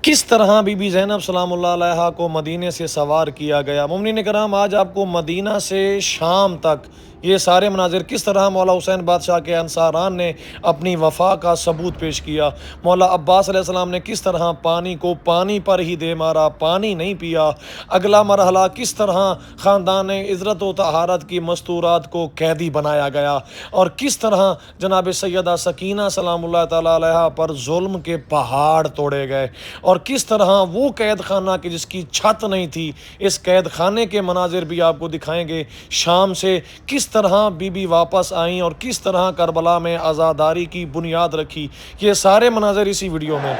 کس طرح be be زینب سلام اللہ علیہا کو مدینے سے سوار کیا گیا۔ مومنین کرام، آج آپ کو مدینہ سے شام تک یہ سارے مناظر کس طرح مولا حسین بادشاہ کے انصاران نے اپنی وفا کا ثبوت پیش کیا۔ مولا عباس علیہ السلام نے کس طرح پانی کو پانی پر ہی دے مارا، پانی نہیں پیا۔ اگلا مرحلہ کس طرح خاندان عزت و طہارت کی مستورات کو قیدی بنایا گیا، اور کس طرح جناب سیدہ سکینہ سلام اللہ تعالیٰ علیہا پر ظلم کے پہاڑ توڑے گئے، اور کس طرح وہ قید خانہ کی جس کی چھت نہیں تھی، اس قید خانے کے مناظر بھی آپ کو دکھائیں گے۔ شام سے کس طرح بی بی واپس آئیں اور کس طرح کربلا میں آزاداری کی بنیاد رکھی، یہ سارے مناظر اسی ویڈیو میں۔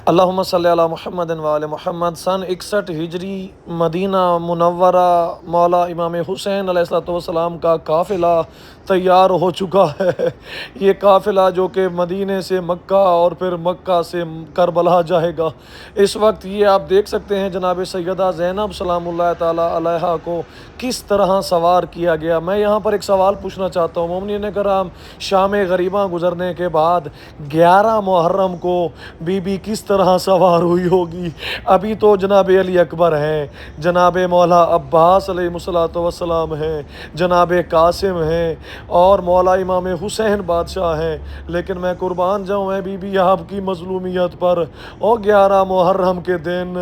اللہم صلی علی محمد وآل محمد۔ سن 61 ہجری مدینہ منورہ مولا امام حسین علیہ السلام کا قافلہ تیار ہو چکا ہے۔ یہ قافلہ جو کہ مدینے سے مکہ اور پھر مکہ سے کربلا جائے گا۔ اس وقت یہ آپ دیکھ سکتے ہیں جناب سیدہ زینب سلام اللہ تعالیٰ علیہا کو کس طرح سوار کیا گیا۔ میں یہاں پر ایک سوال پوچھنا چاہتا ہوں مومنین کرام، شام غریباں گزرنے کے بعد 11 محرم کو بی بی کس طرح سوار ہوئی ہوگی؟ ابھی تو جناب علی اکبر ہیں، جناب مولا عباس علیہ السلام ہیں، جناب قاسم ہیں، اور مولا امام حسین بادشاہ ہیں، لیکن میں قربان جاؤں بی بی آپ کی مظلومیت پر، اور 11 محرم کے دن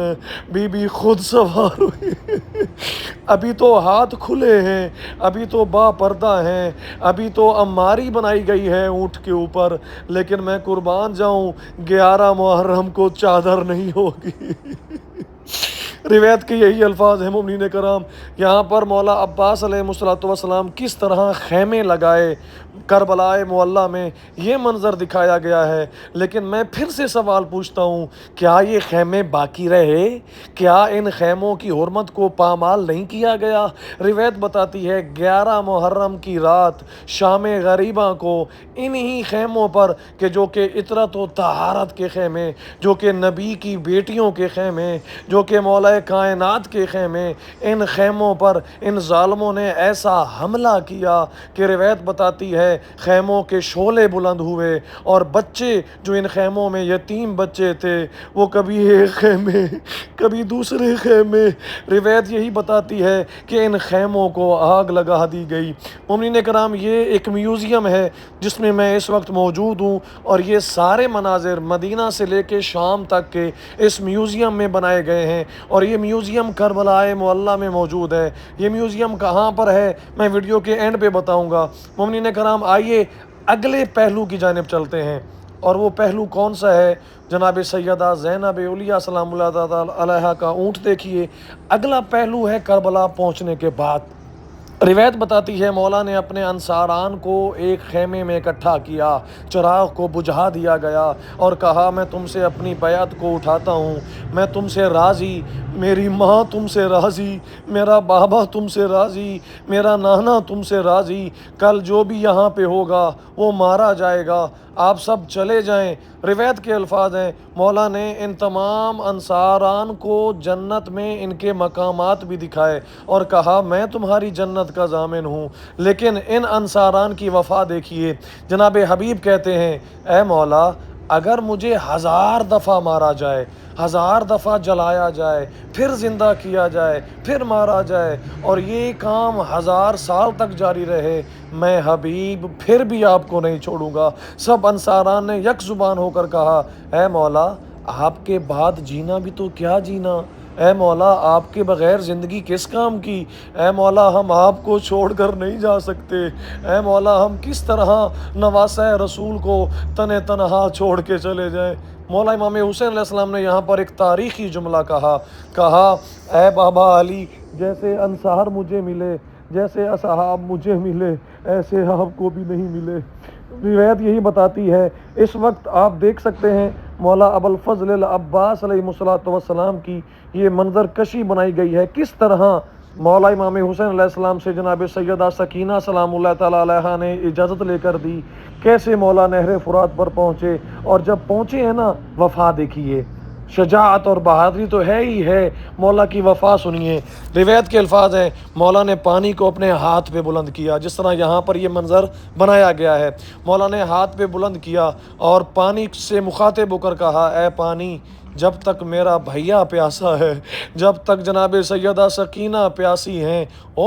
بی بی خود سوار ہوئی۔ ابھی تو ہاتھ کھلے ہیں، ابھی تو با پردہ ہیں، ابھی تو اماری بنائی گئی ہے اونٹ کے اوپر، لیکن میں قربان جاؤں 11 محرم کو چادر نہیں ہوگی۔ روایت کے یہی الفاظ ہیں مومنین کرام۔ یہاں پر مولا عباس علیہ السلام کس طرح خیمے لگائے کربلائے معلیٰ میں، یہ منظر دکھایا گیا ہے، لیکن میں پھر سے سوال پوچھتا ہوں، کیا یہ خیمے باقی رہے؟ کیا ان خیموں کی حرمت کو پامال نہیں کیا گیا؟ روایت بتاتی ہے 11 محرم کی رات شام غریباں کو انہی خیموں پر، کہ جو کہ عطرت و طہارت کے خیمے، جو کہ نبی کی بیٹیوں کے خیمے، جو کہ مولا کائنات کے خیمے، ان خیموں پر ان ظالموں نے ایسا حملہ کیا کہ روایت بتاتی ہے خیموں کے شعلے بلند ہوئے، اور بچے جو ان خیموں میں یتیم بچے تھے وہ کبھی ایک خیمے کبھی دوسرے خیمے، روایت یہی بتاتی ہے کہ ان خیموں کو آگ لگا دی گئی۔ مومنین کرام، یہ ایک میوزیم ہے جس میں میں اس وقت موجود ہوں، اور یہ سارے مناظر مدینہ سے لے کے شام تک کے اس میوزیم میں بنائے گئے ہیں، اور یہ میوزیم کربلائے معلیٰ میں موجود ہے۔ یہ میوزیم کہاں پر ہے میں ویڈیو کے اینڈ پہ بتاؤں گا۔ مومنین کرام، آئیے اگلے پہلو کی جانب چلتے ہیں، اور وہ پہلو کون سا ہے؟ جناب سیدہ زینب علیہ سلام اللہ تعالیٰ علیہا کا اونٹ دیکھیے۔ اگلا پہلو ہے کربلا پہنچنے کے بعد۔ روایت بتاتی ہے مولا نے اپنے انصاران کو ایک خیمے میں اکٹھا کیا، چراغ کو بجھا دیا گیا اور کہا، میں تم سے اپنی بیعت کو اٹھاتا ہوں، میں تم سے راضی، میری ماں تم سے راضی، میرا بابا تم سے راضی، میرا نانا تم سے راضی، کل جو بھی یہاں پہ ہوگا وہ مارا جائے گا، آپ سب چلے جائیں۔ روایت کے الفاظ ہیں، مولا نے ان تمام انصاران کو جنت میں ان کے مقامات بھی دکھائے اور کہا، میں تمہاری جنت کا ضامن ہوں۔ لیکن ان انصاران کی وفا دیکھیے، جناب حبیب کہتے ہیں، اے مولا، اگر مجھے 1000 دفعہ مارا جائے، 1000 دفعہ جلایا جائے، پھر زندہ کیا جائے، پھر مارا جائے، اور یہ کام 1000 سال تک جاری رہے، میں حبیب پھر بھی آپ کو نہیں چھوڑوں گا۔ سب انصاران نے یک زبان ہو کر کہا، اے مولا، آپ کے بعد جینا بھی تو کیا جینا، اے مولا، آپ کے بغیر زندگی کس کام کی، اے مولا، ہم آپ کو چھوڑ کر نہیں جا سکتے، اے مولا، ہم کس طرح نواسہ رسول کو تنہا چھوڑ کے چلے جائیں۔ مولا امام حسین علیہ السلام نے یہاں پر ایک تاریخی جملہ کہا، اے بابا علی، جیسے انصار مجھے ملے، جیسے اصحاب مجھے ملے، ایسے آپ کو بھی نہیں ملے۔ روایت یہی بتاتی ہے۔ اس وقت آپ دیکھ سکتے ہیں مولا ابوالفضل العباس علیہ السلام کی یہ منظر کشی بنائی گئی ہے، کس طرح مولا امام حسین علیہ السلام سے جناب سیدہ سکینہ سلام اللہ تعالیٰ علیہا نے اجازت لے کر دی، کیسے مولا نہر فرات پر پہنچے، اور جب پہنچے ہیں نا، وفا دیکھیے۔ شجاعت اور بہادری تو ہے ہی ہے، مولا کی وفا سنیے۔ روایت کے الفاظ ہیں، مولا نے پانی کو اپنے ہاتھ پہ بلند کیا، جس طرح یہاں پر یہ منظر بنایا گیا ہے۔ مولا نے ہاتھ پہ بلند کیا اور پانی سے مخاطب ہو کر کہا، اے پانی، جب تک میرا بھیا پیاسا ہے، جب تک جناب سیدہ سکینہ پیاسی ہیں،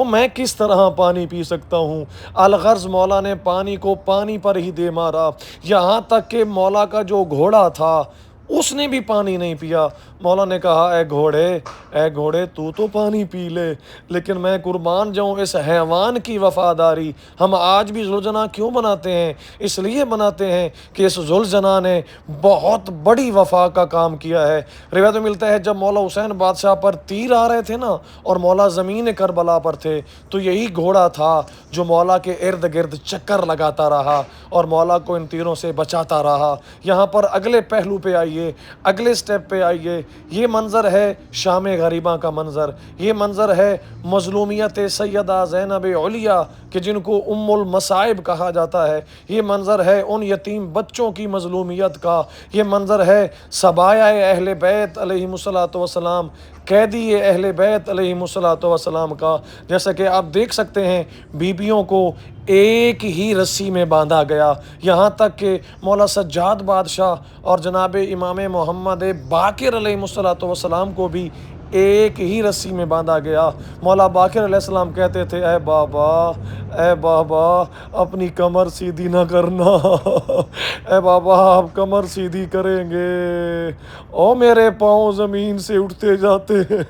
میں کس طرح پانی پی سکتا ہوں؟ الغرض مولا نے پانی کو پانی پر ہی دے مارا، یہاں تک کہ مولا کا جو گھوڑا تھا اس نے بھی پانی نہیں پیا۔ مولا نے کہا، اے گھوڑے تو پانی پی لے، لیکن میں قربان جاؤں اس حیوان کی وفاداری۔ ہم آج بھی ذوالجناح کیوں بناتے ہیں؟ اس لیے بناتے ہیں کہ اس ذوالجناح نے بہت بڑی وفا کا کام کیا ہے۔ روایت میں ملتا ہے جب مولا حسین بادشاہ پر تیر آ رہے تھے نا، اور مولا زمین کربلا پر تھے، تو یہی گھوڑا تھا جو مولا کے ارد گرد چکر لگاتا رہا اور مولا کو ان تیروں سے بچاتا رہا۔ یہاں پر اگلے پہلو پہ آئیے، اگلے سٹیپ پہ آئیے۔ یہ منظر ہے شام غریباں کا منظر، یہ منظر ہے مظلومیت سیدہ زینب علیہ کہ جن کو ام المصائب کہا جاتا ہے، یہ منظر ہے ان یتیم بچوں کی مظلومیت کا، یہ منظر ہے سبایا اہل بیت علیہم الصلوۃ والسلام، قیدی اہل بیت علیہم الصلوۃ والسلام کا۔ جیسا کہ آپ دیکھ سکتے ہیں، بیبیوں کو ایک ہی رسی میں باندھا گیا، یہاں تک کہ مولا سجاد بادشاہ اور جناب امام محمد باقر علیہ الصلوۃ والسلام کو بھی ایک ہی رسی میں باندھا گیا۔ مولا باقر علیہ السلام کہتے تھے، اے بابا اپنی کمر سیدھی نہ کرنا، اے بابا آپ کمر سیدھی کریں گے میرے پاؤں زمین سے اٹھتے جاتے ہیں۔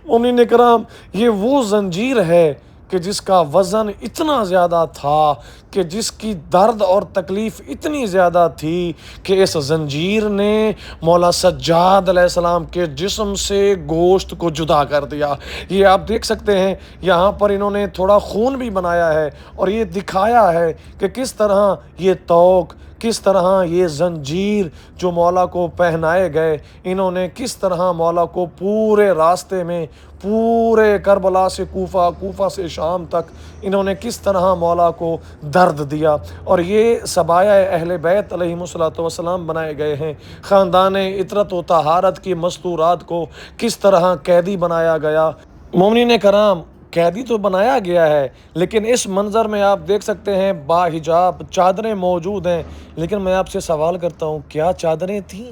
مومنین کرام، یہ وہ زنجیر ہے کہ جس کا وزن اتنا زیادہ تھا، کہ جس کی درد اور تکلیف اتنی زیادہ تھی کہ اس زنجیر نے مولا سجاد علیہ السلام کے جسم سے گوشت کو جدا کر دیا۔ یہ آپ دیکھ سکتے ہیں، یہاں پر انہوں نے تھوڑا خون بھی بنایا ہے اور یہ دکھایا ہے کہ کس طرح یہ توق، کس طرح یہ زنجیر جو مولا کو پہنائے گئے، انہوں نے کس طرح مولا کو پورے راستے میں، پورے کربلا سے کوفہ، کوفہ سے شام تک انہوں نے کس طرح مولا کو درد دیا۔ اور یہ سبایا اہل بیت علیہم الصلوۃ والسلام بنائے گئے ہیں۔ خاندان عطرت و طہارت کی مستورات کو کس طرح قیدی بنایا گیا۔ مومنین کرام، قیدی تو بنایا گیا ہے، لیکن اس منظر میں آپ دیکھ سکتے ہیں با حجاب چادریں موجود ہیں، لیکن میں آپ سے سوال کرتا ہوں، کیا چادریں تھیں؟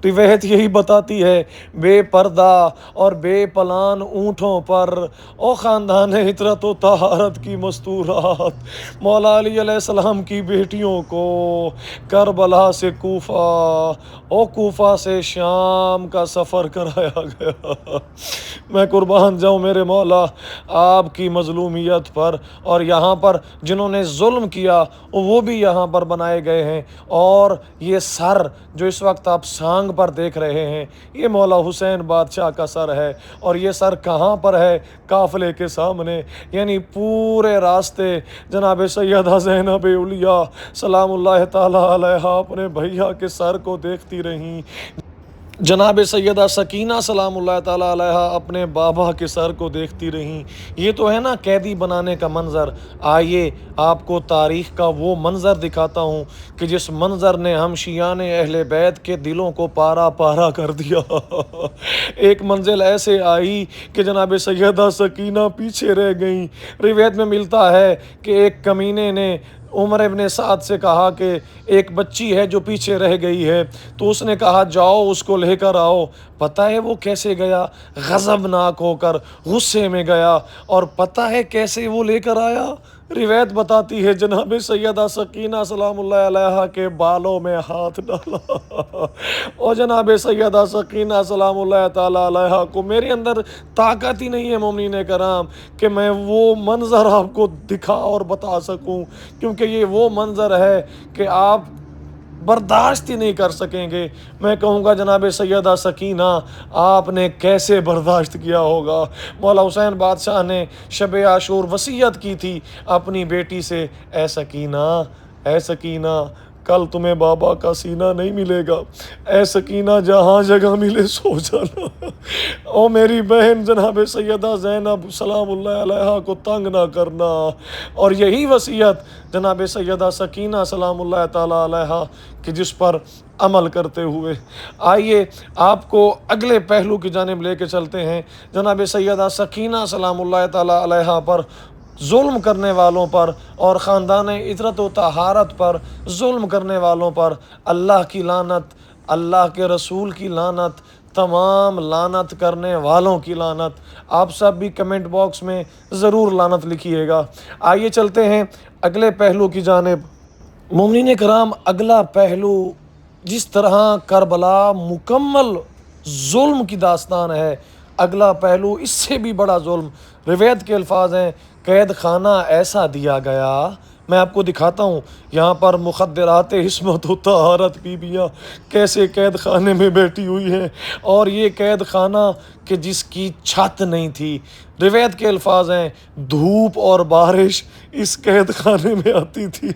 روایت یہی بتاتی ہے، بے پردہ اور بے پلان اونٹوں پر خاندان عطرت و طہارت کی مستورات مولا علی علیہ السلام کی بیٹیوں کو کربلا سے کوفہ، کوفہ سے شام کا سفر کرایا گیا۔ میں قربان جاؤں میرے مولا آپ کی مظلومیت پر، اور یہاں پر جنہوں نے ظلم کیا وہ بھی یہاں پر بنائے گئے ہیں۔ اور یہ سر جو اس وقت آپ سانگ پر دیکھ رہے ہیں، یہ مولا حسین بادشاہ کا سر ہے، اور یہ سر کہاں پر ہے؟ قافلے کے سامنے، یعنی پورے راستے جناب سیدہ زینب علیہ سلام اللہ تعالی علیہا اپنے بھیا کے سر کو دیکھتی رہیں، جناب سیدہ سکینہ سلام اللہ تعالیٰ علیہا اپنے بابا کے سر کو دیکھتی رہیں۔ یہ تو ہے نا قیدی بنانے کا منظر۔ آئیے آپ کو تاریخ کا وہ منظر دکھاتا ہوں کہ جس منظر نے ہم شیعان اہل بیت کے دلوں کو پارا پارا کر دیا۔ ایک منزل ایسے آئی کہ جناب سیدہ سکینہ پیچھے رہ گئیں۔ روایت میں ملتا ہے کہ ایک کمینے نے عمر ابن سعد سے کہا کہ ایک بچی ہے جو پیچھے رہ گئی ہے، تو اس نے کہا جاؤ اس کو لے کر آؤ۔ پتہ ہے وہ کیسے گیا؟ غضبناک ہو کر، غصے میں گیا، اور پتہ ہے کیسے وہ لے کر آیا؟ روایت بتاتی ہے جناب سیدہ سکینہ سلام اللہ علیہا کے بالوں میں ہاتھ ڈالا، اور جناب سیدہ سکینہ سلام اللہ تعالی علیہا کو، میرے اندر طاقت ہی نہیں ہے مومنین کرام کہ میں وہ منظر آپ کو دکھا اور بتا سکوں، کیونکہ یہ وہ منظر ہے کہ آپ برداشت ہی نہیں کر سکیں گے۔ میں کہوں گا جناب سیدہ سکینہ آپ نے کیسے برداشت کیا ہوگا؟ مولا حسین بادشاہ نے شب عاشور وصیت کی تھی اپنی بیٹی سے، اے سکینہ کل تمہیں بابا کا سینہ نہیں ملے گا، اے سکینہ جہاں جگہ ملے سو جانا۔ او میری بہن جناب سیدہ زینب سلام اللہ علیہا کو تنگ نہ کرنا، اور یہی وصیت جناب سیدہ سکینہ سلام اللہ تعالیٰ علیہا کہ جس پر عمل کرتے ہوئے آئیے آپ کو اگلے پہلو کی جانب لے کے چلتے ہیں۔ جناب سیدہ سکینہ سلام اللہ تعالیٰ علیہا پر ظلم کرنے والوں پر اور خاندان عطرت و طہارت پر ظلم کرنے والوں پر اللہ کی لعنت، اللہ کے رسول کی لعنت، تمام لعنت کرنے والوں کی لعنت۔ آپ سب بھی کمنٹ باکس میں ضرور لعنت لکھیے گا۔ آئیے چلتے ہیں اگلے پہلو کی جانب۔ مومنین کرام، اگلا پہلو جس طرح کربلا مکمل ظلم کی داستان ہے، اگلا پہلو اس سے بھی بڑا ظلم۔ روایت کے الفاظ ہیں، قید خانہ ایسا دیا گیا، میں آپ کو دکھاتا ہوں یہاں پر مخدرات عصمت و طہارت بیویاں کیسے قید خانے میں بیٹھی ہوئی ہیں، اور یہ قید خانہ کہ جس کی چھت نہیں تھی۔ روایت کے الفاظ ہیں، دھوپ اور بارش اس قید خانے میں آتی تھی۔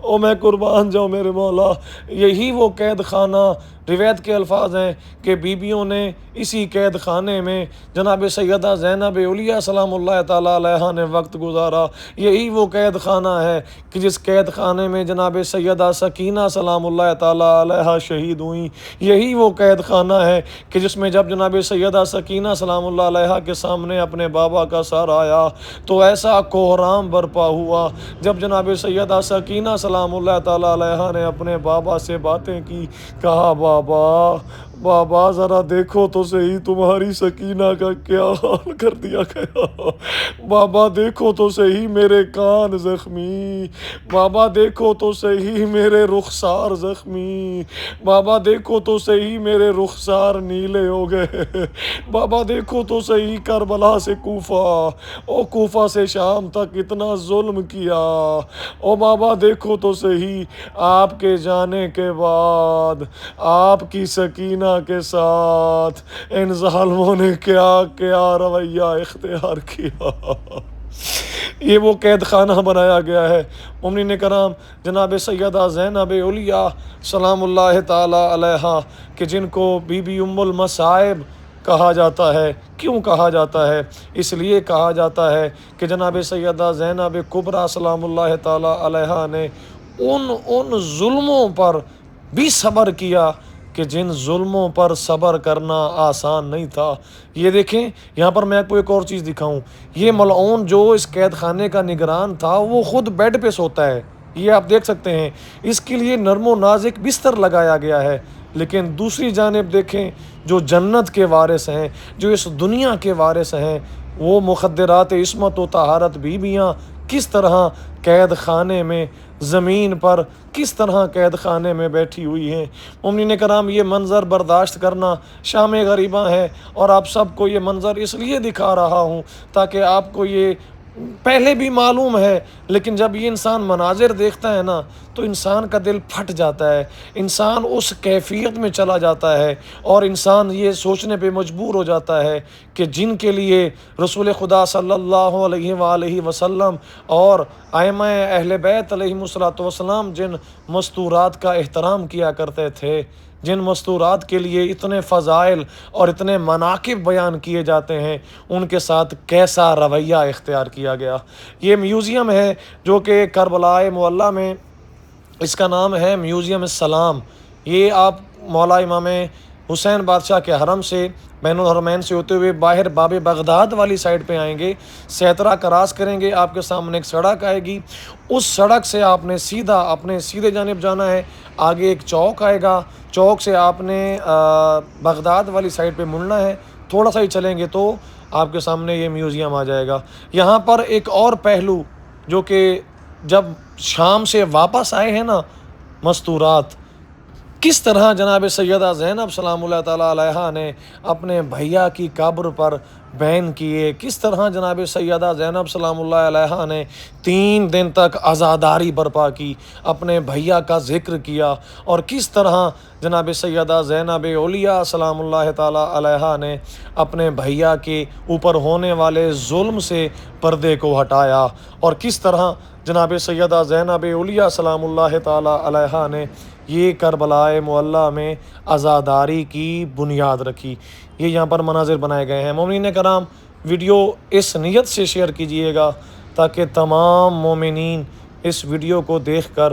او میں قربان جاؤں میرے مولا، یہی وہ قید خانہ، روایت کے الفاظ ہیں کہ بیویوں نے اسی قید خانے میں جناب سیدہ زینب علیہ سلام اللہ تعالیٰ علیہا نے وقت گزارا۔ یہی وہ قید خانہ ہے کہ جس قید خانے میں جناب سیدہ سکینہ سلام اللہ تعالیٰ علیہا شہید ہوئیں۔ یہی وہ قید خانہ ہے کہ جس میں جب جناب سیدہ سکینہ سلام اللہ علیہا کے سامنے اپنے بابا کا سر آیا تو ایسا کوہرام برپا ہوا۔ جب جناب سیدہ سکینہ سلام اللہ تعالیٰ علیہا نے اپنے بابا سے باتیں کی، کہا بابا ذرا دیکھو تو صحیح تمہاری سکینہ کا کیا حال کر دیا گیا، بابا دیکھو تو صحیح میرے کان زخمی، بابا دیکھو تو صحیح میرے رخسار زخمی، بابا دیکھو تو صحیح میرے رخسار نیلے ہو گئے، بابا دیکھو تو صحیح کربلا سے کوفہ، او کوفہ سے شام تک اتنا ظلم کیا، او بابا دیکھو تو صحیح آپ کے جانے کے بعد آپ کی سکینہ کے ساتھ ان ظالموں نے کیا کیا رویہ اختیار کیا۔ یہ وہ قید خانہ بنایا گیا ہے۔ مومنین کرام، جناب سیدہ زینب علیہ سلام اللہ تعالیٰ علیہا کہ جن کو بی بی ام المصائب کہا جاتا ہے، کیوں کہا جاتا ہے؟ اس لیے کہا جاتا ہے کہ جناب سیدہ زینب کبریٰ سلام اللہ تعالیٰ علیہا نے ان ظلموں پر بھی صبر کیا کہ جن ظلموں پر صبر کرنا آسان نہیں تھا۔ یہ دیکھیں، یہاں پر میں آپ کو ایک اور چیز دکھاؤں، یہ ملعون جو اس قید خانے کا نگران تھا وہ خود بیڈ پہ سوتا ہے، یہ آپ دیکھ سکتے ہیں، اس کے لیے نرم و نازک بستر لگایا گیا ہے۔ لیکن دوسری جانب دیکھیں، جو جنت کے وارث ہیں، جو اس دنیا کے وارث ہیں، وہ مخدرات عصمت و طہارت بیویاں کس طرح قید خانے میں، زمین پر کس طرح قید خانے میں بیٹھی ہوئی ہیں۔ مومنین کرام، یہ منظر برداشت کرنا شام غریباں ہے، اور آپ سب کو یہ منظر اس لیے دکھا رہا ہوں تاکہ آپ کو یہ پہلے بھی معلوم ہے، لیکن جب یہ انسان مناظر دیکھتا ہے نا تو انسان کا دل پھٹ جاتا ہے، انسان اس کیفیت میں چلا جاتا ہے، اور انسان یہ سوچنے پہ مجبور ہو جاتا ہے کہ جن کے لیے رسول خدا صلی اللہ علیہ وآلہ وسلم اور ائمہ اہل بیت علیہم الصلوۃ والسلام جن مستورات کا احترام کیا کرتے تھے، جن مستورات کے لیے اتنے فضائل اور اتنے مناقب بیان کیے جاتے ہیں، ان کے ساتھ کیسا رویہ اختیار کیا گیا۔ یہ میوزیم ہے جو کہ کربلا معلیٰ میں، اس کا نام ہے میوزیم السلام۔ یہ آپ مولا امام حسین بادشاہ کے حرم سے، بین الحرمین سے ہوتے ہوئے باہر باب بغداد والی سائڈ پہ آئیں گے، سیترا کراس کریں گے، آپ کے سامنے ایک سڑک آئے گی، اس سڑک سے آپ نے سیدھا اپنے سیدھے جانب جانا ہے، آگے ایک چوک آئے گا، چوک سے آپ نے بغداد والی سائڈ پہ مڑنا ہے، تھوڑا سا ہی چلیں گے تو آپ کے سامنے یہ میوزیم آ جائے گا۔ یہاں پر ایک اور پہلو جو کہ جب شام سے واپس آئے ہیں نا مستورات، کس طرح جناب سیدہ زینب سلام اللہ تعالیٰ علیہا نے اپنے بھیا کی قبر پر بیان کیے، کس طرح جناب سیدہ زینب سلام اللہ علیہا نے 3 دن تک عزاداری برپا کی، اپنے بھیا کا ذکر کیا، اور کس طرح جناب سیدہ زینب اولیاء سلام اللہ تعالی علیہا نے اپنے بھیا کے اوپر ہونے والے ظلم سے پردے کو ہٹایا، اور کس طرح جناب سیدہ زینب اولیاء سلام اللہ تعالی علیہا نے یہ کربلائے معلیٰ میں عزاداری کی بنیاد رکھی۔ یہ یہاں پر مناظر بنائے گئے ہیں۔ مومنین کرام، ویڈیو اس نیت سے شیئر کیجئے گا تاکہ تمام مومنین اس ویڈیو کو دیکھ کر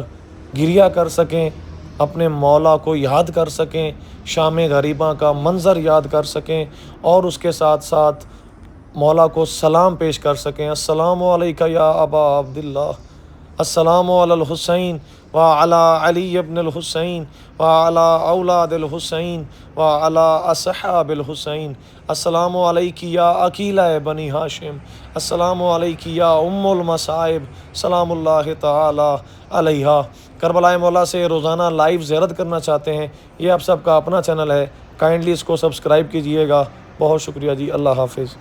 گریہ کر سکیں، اپنے مولا کو یاد کر سکیں، شام غریباں کا منظر یاد کر سکیں، اور اس کے ساتھ ساتھ مولا کو سلام پیش کر سکیں۔ السلام علیکہ یا ابا عبداللہ، السلام علی الحسین وعلی علی ابن الحسین وعلی اولاد الحسین وعلی اصحاب الحسین، السلام علیکی یا عقیلہ بنی ہاشم، السلام علیکی یا ام المصائب سلام اللہ تعالی علیہا۔ کربلائے مولا سے روزانہ لائیو زیارت کرنا چاہتے ہیں؟ یہ آپ سب کا اپنا چینل ہے، کائنڈلی اس کو سبسکرائب کیجئے گا۔ بہت شکریہ جی، اللہ حافظ۔